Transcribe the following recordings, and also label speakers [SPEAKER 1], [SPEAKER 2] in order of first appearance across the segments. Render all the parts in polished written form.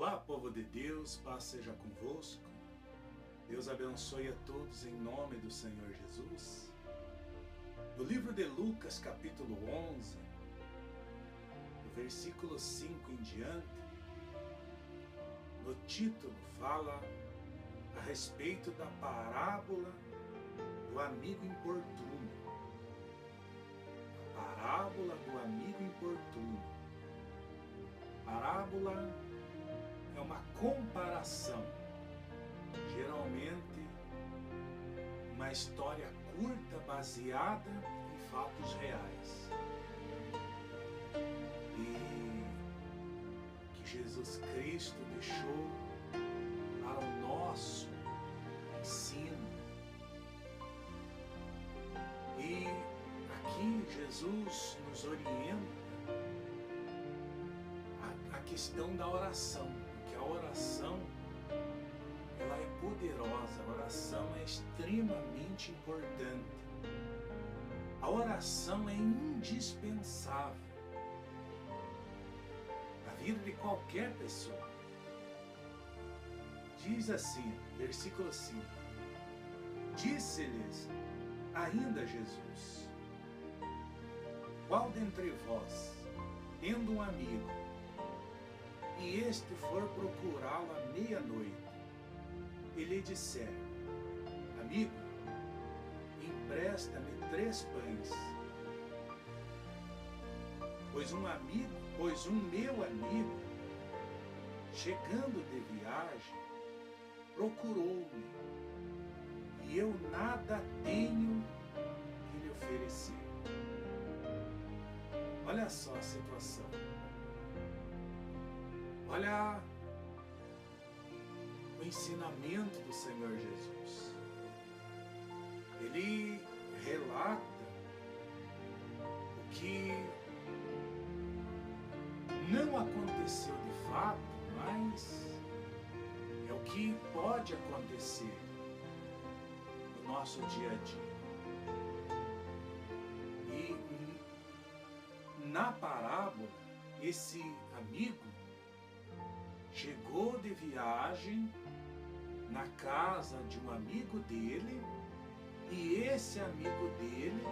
[SPEAKER 1] Olá, povo de Deus, paz seja convosco. Deus abençoe a todos em nome do Senhor Jesus. No livro de Lucas, capítulo 11, do versículo 5 em diante, no título fala a respeito da parábola do amigo importuno. A parábola do amigo importuno. Parábola é uma comparação, geralmente uma história curta baseada em fatos reais. E que Jesus Cristo deixou para o nosso ensino. E aqui Jesus nos orienta a questão da oração. A oração, ela é poderosa, a oração é extremamente importante. A oração é indispensável na vida de qualquer pessoa. Diz assim, versículo 5: Disse-lhes ainda Jesus: Qual dentre vós, tendo um amigo, e este for procurá-lo à meia-noite, e lhe disser: Amigo, empresta-me 3 pães, pois um meu amigo, chegando de viagem, procurou-me, e eu nada tenho que lhe oferecer. Olha só a situação. Olha o ensinamento do Senhor Jesus. Ele relata o que não aconteceu de fato, mas é o que pode acontecer no nosso dia a dia. E na parábola, esse amigo chegou de viagem na casa de um amigo dele, e esse amigo dele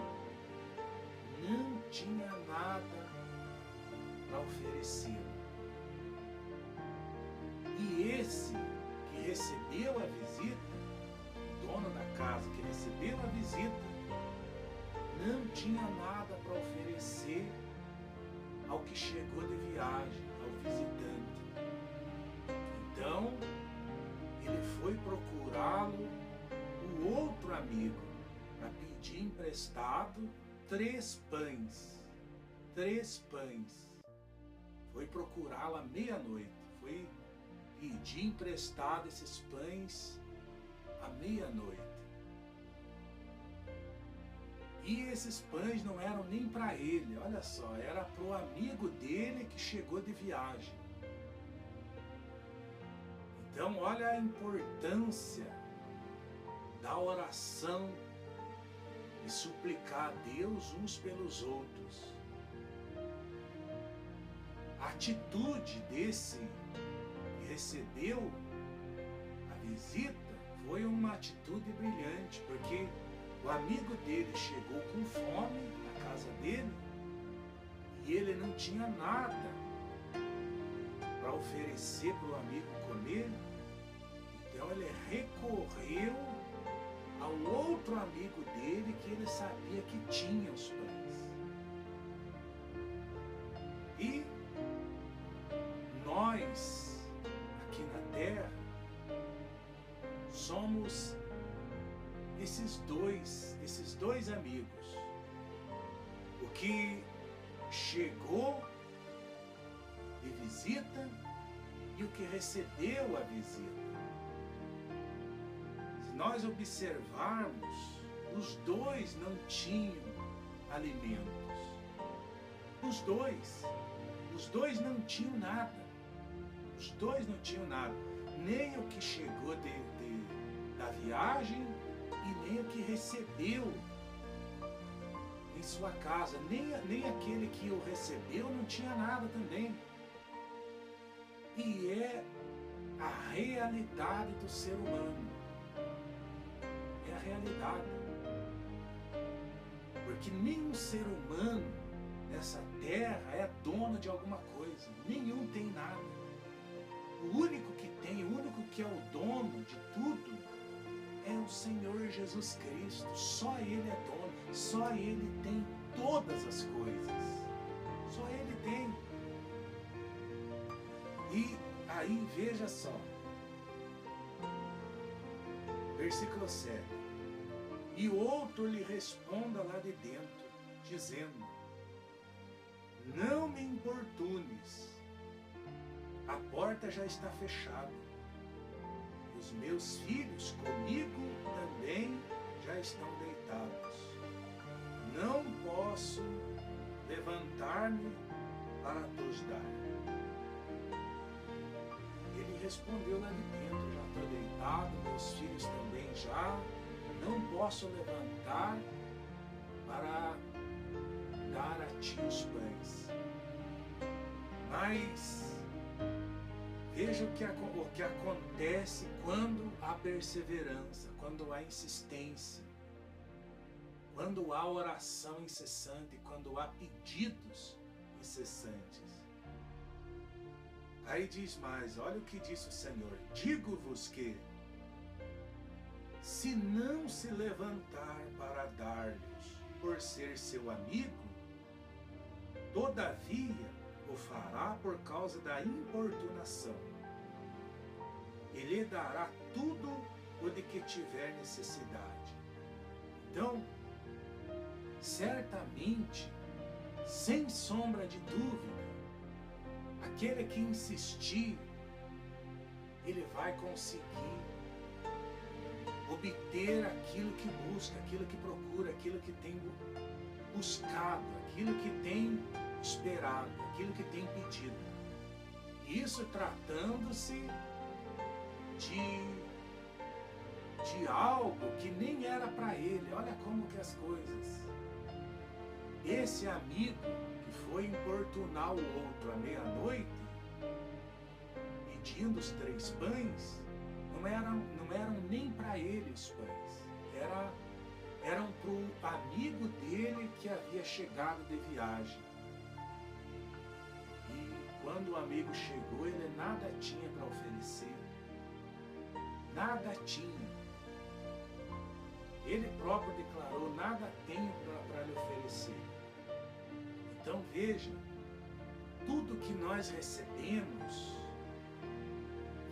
[SPEAKER 1] não tinha nada para oferecer. E esse que recebeu a visita, o dono da casa que recebeu a visita, não tinha nada para oferecer ao que chegou de viagem, ao visitante. Então, ele foi procurá-lo, o outro amigo, para pedir emprestado 3 pães. 3 pães. Foi procurá-lo à meia-noite. Foi pedir emprestado esses pães à meia-noite. E esses pães não eram nem para ele, olha só, era para o amigo dele que chegou de viagem. Então, olha a importância da oração e suplicar a Deus uns pelos outros. A atitude desse que recebeu a visita foi uma atitude brilhante, porque o amigo dele chegou com fome na casa dele e ele não tinha nada para oferecer para o amigo comer. Então ele recorreu ao outro amigo dele que ele sabia que tinha os pães. E nós, aqui na terra, somos esses dois amigos. O que chegou de visita e o que recebeu a visita. Se nós observarmos, os dois não tinham alimentos. Os dois não tinham nada. Os dois não tinham nada. Nem o que chegou da viagem e nem o que recebeu em sua casa. Nem aquele que o recebeu não tinha nada também. E é realidade do ser humano. É a realidade. Porque nenhum ser humano nessa terra é dono de alguma coisa. Nenhum tem nada. O único que tem, o único que é o dono de tudo é o Senhor Jesus Cristo. Só Ele é dono. Só Ele tem todas as coisas. Só Ele tem. E aí, veja só. Versículo 7. E o outro lhe responda lá de dentro, dizendo: não me importunes, a porta já está fechada. Os meus filhos comigo também já estão deitados. Não posso levantar-me para tos dar. Ele respondeu lá de dentro: já estou deitado, meus filhos também já. Não posso levantar para dar a ti os pães. Mas veja o que acontece quando há perseverança, quando há insistência, quando há oração incessante, quando há pedidos incessantes. Aí diz mais, olha o que disse o Senhor: digo-vos que, se não se levantar para dar-lhes por ser seu amigo, todavia o fará por causa da importunação. Ele dará tudo o de que tiver necessidade. Então, certamente, sem sombra de dúvida, aquele que insistir, ele vai conseguir obter aquilo que busca, aquilo que procura, aquilo que tem buscado, aquilo que tem esperado, aquilo que tem pedido. Isso tratando-se de algo que nem era para ele. Olha como que as coisas. Esse amigo que foi importunar o outro à meia-noite, pedindo os 3 pães, não eram nem para ele os pães. Eram para o amigo dele que havia chegado de viagem. E quando o amigo chegou, ele nada tinha para oferecer. Nada tinha. Ele próprio declarou: nada tenho para lhe oferecer. Então veja, tudo que nós recebemos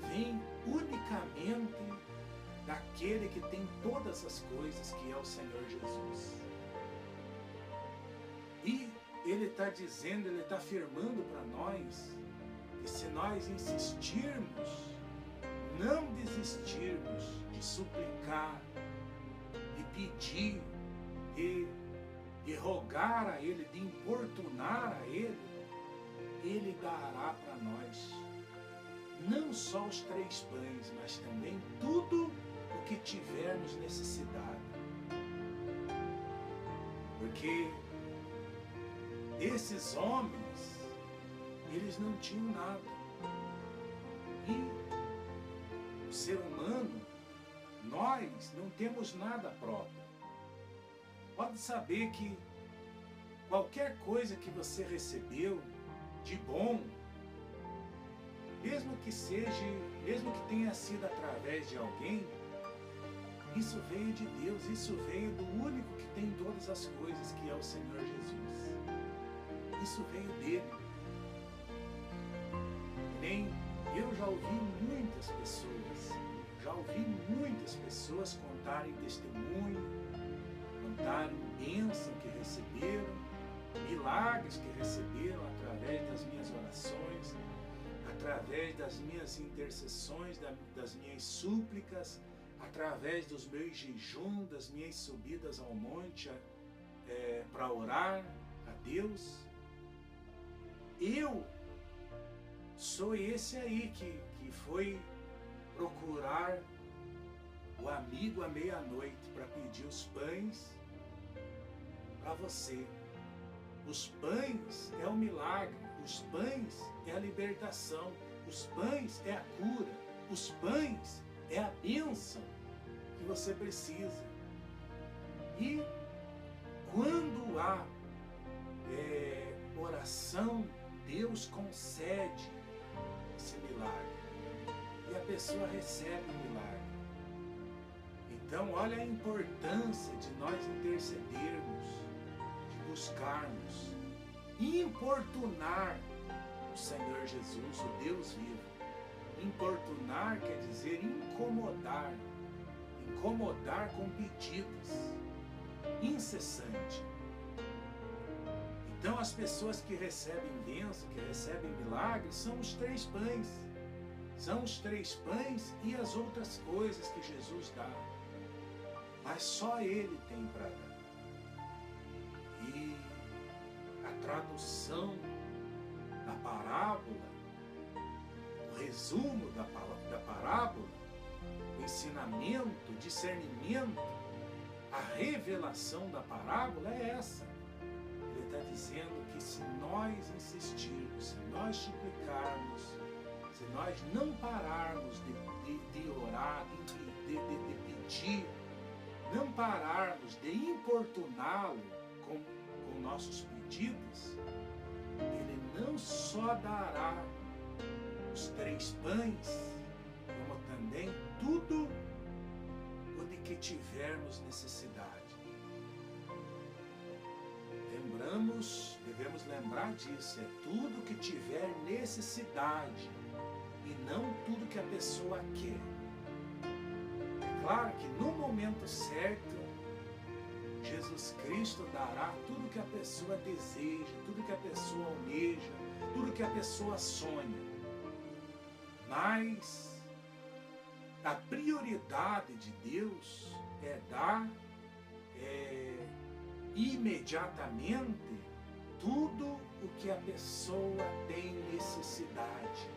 [SPEAKER 1] vem unicamente daquele que tem todas as coisas, que é o Senhor Jesus. E Ele está dizendo, Ele está afirmando para nós que se nós insistirmos, não desistirmos de suplicar, de pedir, de rogar a Ele, de importunar a Ele, Ele dará para nós não só os 3 pães, mas também tudo o que tivermos necessidade. Porque esses homens, eles não tinham nada. E o ser humano, nós não temos nada próprio. Pode saber que qualquer coisa que você recebeu de bom, mesmo que tenha sido através de alguém, isso veio de Deus, isso veio do único que tem todas as coisas, que é o Senhor Jesus. Isso veio dele. Nem eu já ouvi muitas pessoas contarem testemunho, contarem bênção que receberam, milagres que receberam através das minhas orações, através das minhas intercessões, das minhas súplicas, através dos meus jejuns, das minhas subidas ao monte para orar a Deus. Eu sou esse aí que foi procurar o amigo à meia-noite para pedir os pães para você. Os pães é o milagre, os pães é a libertação, os pães é a cura, os pães é a bênção que você precisa. E quando há oração, Deus concede esse milagre. E a pessoa recebe o milagre. Então, olha a importância de nós intercedermos, de buscarmos, importunar o Senhor Jesus, o Deus vivo. Importunar quer dizer incomodar. Incomodar com pedidos. Incessante. Então, as pessoas que recebem bênção, que recebem milagres, são os 3 pães. São os 3 pães e as outras coisas que Jesus dá. Mas só Ele tem para dar. E a tradução da parábola, o resumo da parábola, o ensinamento, o discernimento, a revelação da parábola é essa. Ele está dizendo que se nós insistirmos, se nós suplicarmos, se nós não pararmos de orar, de pedir, não pararmos de importuná-lo com nossos pedidos, Ele não só dará os 3 pães, como também tudo o de que tivermos necessidade. Devemos lembrar disso, é tudo que tiver necessidade e não tudo que a pessoa quer. É claro que no momento certo, Jesus Cristo dará tudo que a pessoa deseja, tudo que a pessoa almeja, tudo que a pessoa sonha. Mas a prioridade de Deus é dar imediatamente tudo o que a pessoa tem necessidade.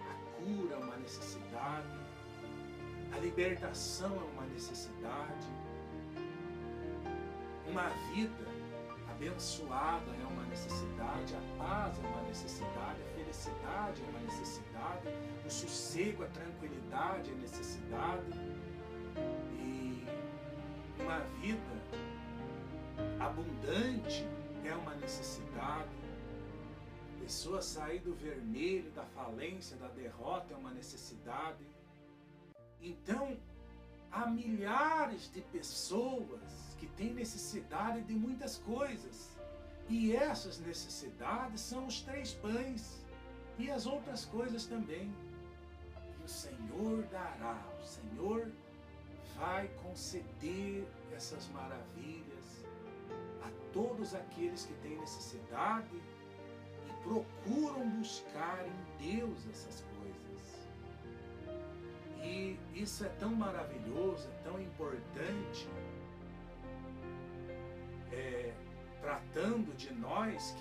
[SPEAKER 1] A cura é uma necessidade, a libertação é uma necessidade, uma vida abençoada é uma necessidade, a paz é uma necessidade, a felicidade é uma necessidade, o sossego, a tranquilidade é necessidade, e uma vida abundante é uma necessidade. A pessoa sair do vermelho, da falência, da derrota é uma necessidade. Então, há milhares de pessoas que têm necessidade de muitas coisas. E essas necessidades são os 3 pães e as outras coisas também. E o Senhor dará, o Senhor vai conceder essas maravilhas a todos aqueles que têm necessidade e procuram buscar em Deus essas coisas. E isso é tão maravilhoso, é tão importante, tratando de nós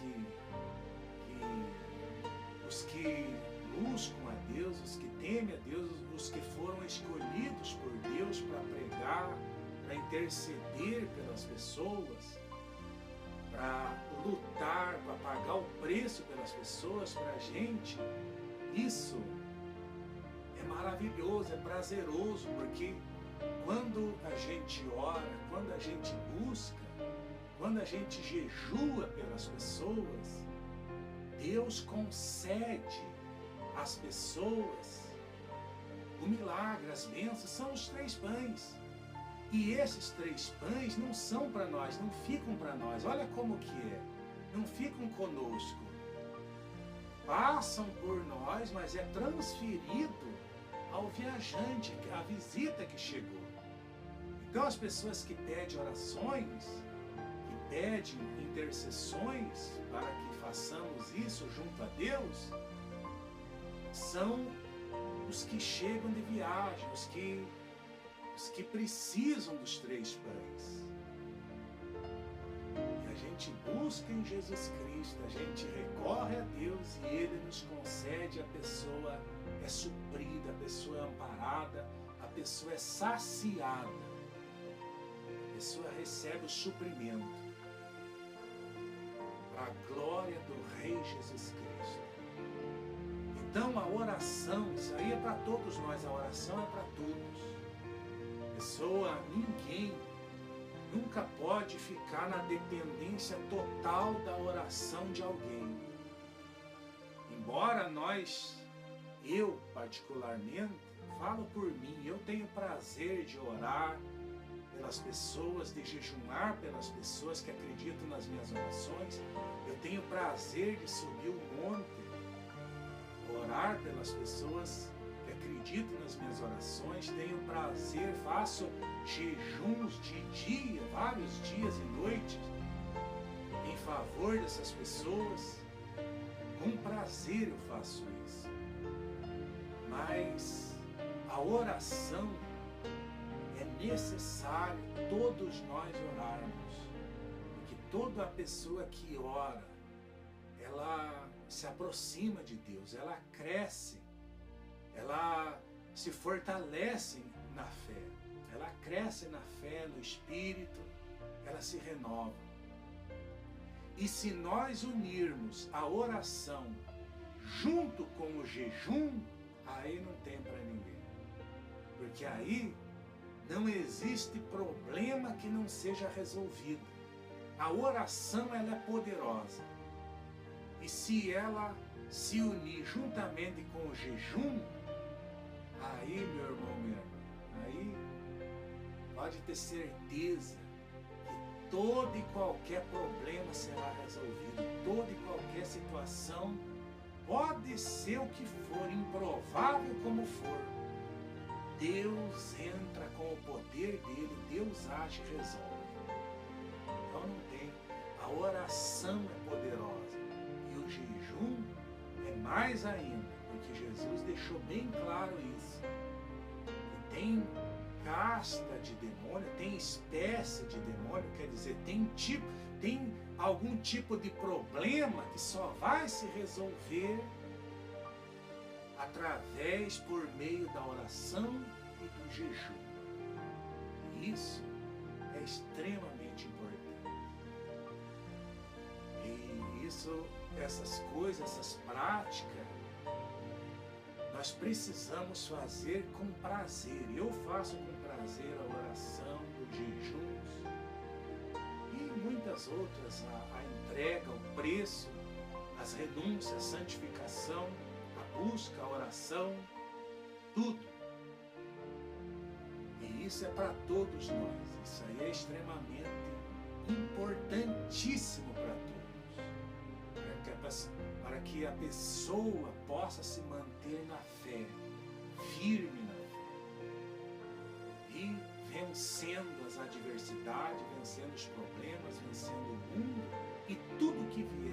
[SPEAKER 1] os que buscam a Deus, os que temem a Deus, os que foram escolhidos por Deus para pregar, para interceder pelas pessoas, para lutar, para pagar o preço pelas pessoas, para a gente. Isso é maravilhoso, é prazeroso, porque quando a gente ora, quando a gente busca, quando a gente jejua pelas pessoas, Deus concede às pessoas o milagre, as bênçãos, são os 3 pães. E esses 3 pães não são para nós, não ficam para nós. Olha como que é. Não ficam conosco. Passam por nós, mas é transferido ao viajante, a visita que chegou. Então as pessoas que pedem orações, que pedem intercessões para que façamos isso junto a Deus, são os que chegam de viagem, os que precisam dos 3 pães. E a gente busca em Jesus Cristo, a gente recorre a Deus e Ele nos concede, a pessoa é suprida, a pessoa é amparada, a pessoa é saciada, a pessoa recebe o suprimento para a glória do Rei Jesus Cristo. Então a oração, isso aí é para todos nós, a oração é para todos. Ninguém nunca pode ficar na dependência total da oração de alguém. Embora eu particularmente, falo por mim, eu tenho prazer de orar pelas pessoas, de jejuar pelas pessoas que acreditam nas minhas orações. Eu tenho prazer de subir o monte, orar pelas pessoas que acreditam nas minhas orações. Tenho prazer, faço jejuns de dia, vários dias e noites, em favor dessas pessoas. Com prazer eu faço isso. Mas a oração é necessário todos nós orarmos. Porque toda pessoa que ora, ela se aproxima de Deus, ela cresce, ela se fortalece na fé, ela cresce na fé, no Espírito, ela se renova. E se nós unirmos a oração junto com o jejum, aí não tem para ninguém. Porque aí não existe problema que não seja resolvido. A oração, ela é poderosa. E se ela se unir juntamente com o jejum, aí, meu irmão, minha irmã, aí pode ter certeza que todo e qualquer problema será resolvido. Toda e qualquer situação, pode ser o que for, improvável como for, Deus entra com o poder dele, Deus age e resolve. Então não tem. A oração é poderosa. E o jejum é mais ainda, porque Jesus deixou bem claro isso. E tem casta de demônio, tem espécie de demônio, quer dizer, tem algum tipo de problema que só vai se resolver por meio da oração e do jejum. E isso é extremamente importante. E essas coisas, essas práticas, nós precisamos fazer com prazer. Eu faço com prazer a oração, os jejuns e muitas outras, a entrega, o preço, as renúncias, a santificação, a busca, a oração, tudo. E isso é para todos nós. Isso aí é extremamente importantíssimo para todos. Para que a pessoa possa se manter na fé, firme na fé. E vencendo as adversidades, vencendo os problemas, vencendo o mundo e tudo que vier